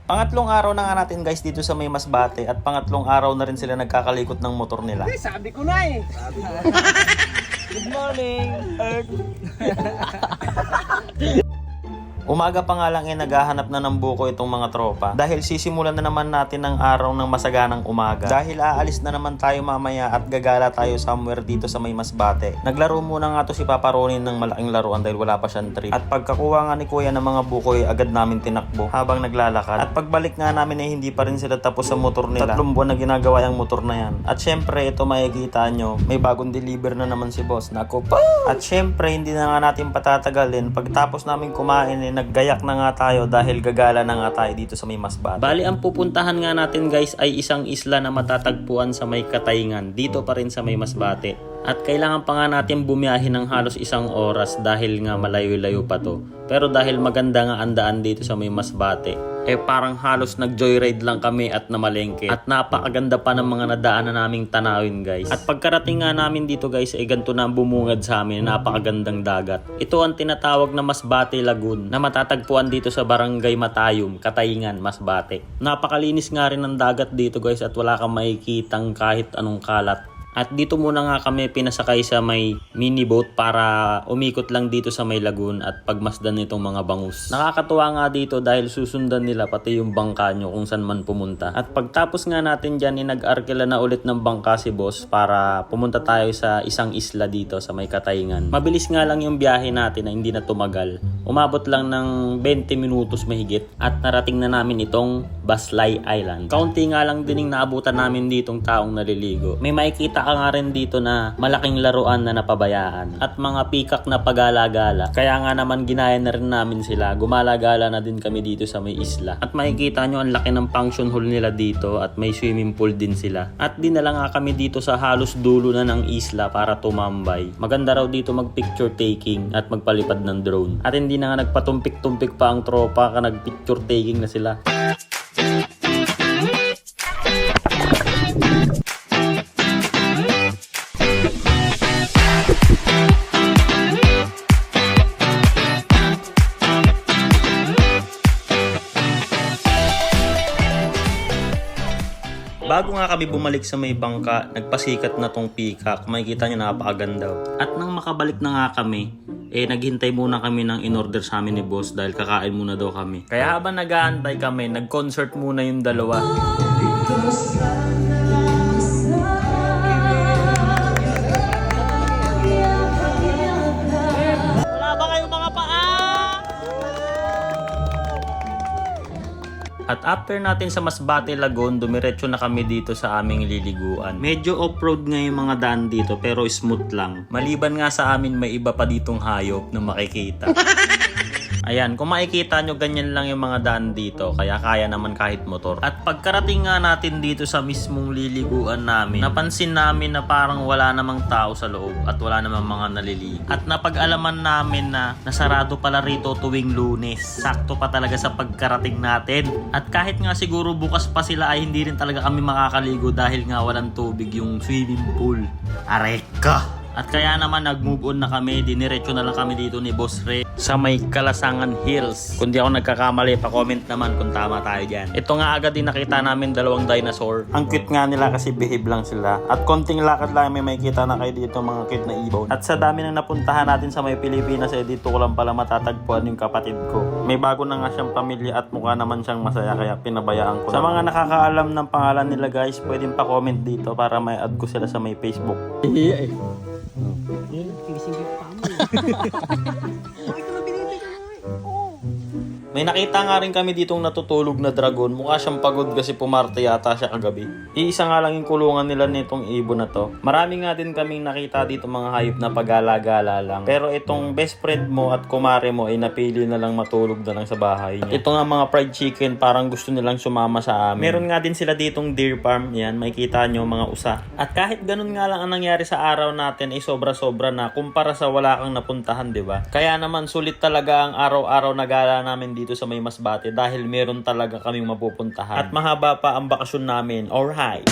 Pangatlong araw na nga natin guys dito sa may Masbate at pangatlong araw na rin sila nagkakalikot ng motor nila. Ay, sabi ko na eh. Good morning, Earth. Umaga pa nga lang naghahanap na ng buko itong mga tropa dahil sisimulan na naman natin ang araw ng masaganang umaga. Dahil aalis na naman tayo mamaya at gagala tayo somewhere dito sa may Masbate. Naglaro muna nga to si Papa Ronin ng malaking laruan dahil wala pa siyang trip. At pagkakuha nga ni Kuya ng mga buko agad namin tinakbo habang naglalakad. At pagbalik nga namin hindi pa rin sila tapos sa motor nila. 3 buwan na ginagawa yung motor na yan. At syempre ito makikita nyo, may bagong deliver na naman si boss. Naku po! At syempre hindi na nga natin patatagalin. Pagtapos namin kumain naggayak na nga tayo dahil gagala na nga tayo dito sa may Masbate. Bali ang pupuntahan nga natin guys ay isang isla na matatagpuan sa may Katayngan dito pa rin sa may Masbate. At kailangan pa nga natin bumiyahe ng halos 1 oras dahil nga malayo-layo pa to. Pero dahil maganda nga ang daan dito sa may Masbate, parang halos nag-joyride lang kami at namalengke. At napakaganda pa ng mga nadaanan naming tanawin guys. At pagkarating nga namin dito guys ganito na bumungad sa amin, napakagandang dagat. Ito ang tinatawag na Masbate Lagoon na matatagpuan dito sa Barangay Matayum, Katayngan, Masbate. Napakalinis nga rin ng dagat dito guys at wala kang makikitang kahit anong kalat. At dito muna nga kami pinasakay sa may mini boat para umikot lang dito sa may lagoon at pagmasdan nitong mga bangus. Nakakatuwa nga dito dahil susundan nila pati yung bangka nyo kung saan man pumunta. At pagtapos nga natin dyan, nag-arkila na ulit ng bangka si boss para pumunta tayo sa isang isla dito sa may Katayngan. Mabilis nga lang yung biyahe natin na hindi na tumagal. Umabot lang ng 20 minutos mahigit at narating na namin itong Baslay Island. Kaunti nga lang din yung naabutan namin ditong taong naliligo. May makikita ka nga rin dito na malaking laruan na napabayaan at mga pikak na pagala-gala. Kaya nga naman ginaya na rin namin sila. Gumala-gala na din kami dito sa may isla. At makikita nyo ang laki ng function hall nila dito at may swimming pool din sila. At dinala nga kami dito sa halos dulo na ng isla para tumambay. Maganda raw dito mag picture taking at magpalipad ng drone. At hindi na nga nagpatumpik-tumpik pa ang tropa ka nag picture taking na sila. Bago nga kami bumalik sa may bangka, nagpasikat na tong peacock. Makikita nyo napakaganda. At nang makabalik na nga kami, naghintay muna kami ng in-order sa amin ni boss dahil kakain muna daw kami. Kaya habang nag-aantay kami, nag-concert muna yung dalawa. At after natin sa Masbate Lagoon, dumiretso na kami dito sa aming liliguan. Medyo off-road nga yung mga daan dito pero smooth lang. Maliban nga sa amin may iba pa ditong hayop na makikita. Ayan, kung makikita nyo, ganyan lang yung mga daan dito. Kaya kaya naman kahit motor. At pagkarating nga natin dito sa mismong liliguan namin, napansin namin na parang wala namang tao sa loob at wala namang mga naliligo. At napag-alaman namin na nasarado pala rito tuwing Lunes. Sakto pa talaga sa pagkarating natin. At kahit nga siguro bukas pa sila ay hindi rin talaga kami makakaligo dahil nga walang tubig yung swimming pool. Areka! At kaya naman nag-move on na kami, diniretso na lang kami dito ni Boss Ray sa may Kalasangan Hills. Kung di ako nagkakamali, pa-comment naman kung tama tayo dyan. Ito nga agad din nakita namin 2 dinosaur. Ang cute nga nila kasi behave lang sila. At konting lakad lang may makikita na kayo dito mga cute na ibon. At sa dami ng napuntahan natin sa may Pilipinas, dito ko lang pala matatagpuan yung kapatid ko. May bago na nga siyang pamilya at mukha naman siyang masaya kaya pinabayaan ko. Sa mga nakakaalam ng pangalan nila guys, pwedeng pa-comment dito para may add ko sila sa may Facebook. May nakita nga rin kami ditong natutulog na dragon. Mukha siyang pagod kasi pumarte yata siya kagabi. Iisa nga lang yung kulungan nila nitong ibon na to. Marami nga din kaming nakita dito mga hayop na pagala-gala lang. Pero itong best friend mo at kumare mo ay napili na lang matulog na lang sa bahay niya. Ito nga mga fried chicken, parang gusto nilang sumama sa amin. Meron nga din sila ditong deer farm. Yan, makikita nyo mga usa. At kahit ganun nga lang ang nangyari sa araw natin ay sobra-sobra na kumpara sa wala kang napuntahan, diba? Kaya naman sulit talaga ang araw-araw na gala namin dito sa may Masbate dahil meron talaga kaming mapupuntahan. At mahaba pa ang bakasyon namin. Alright!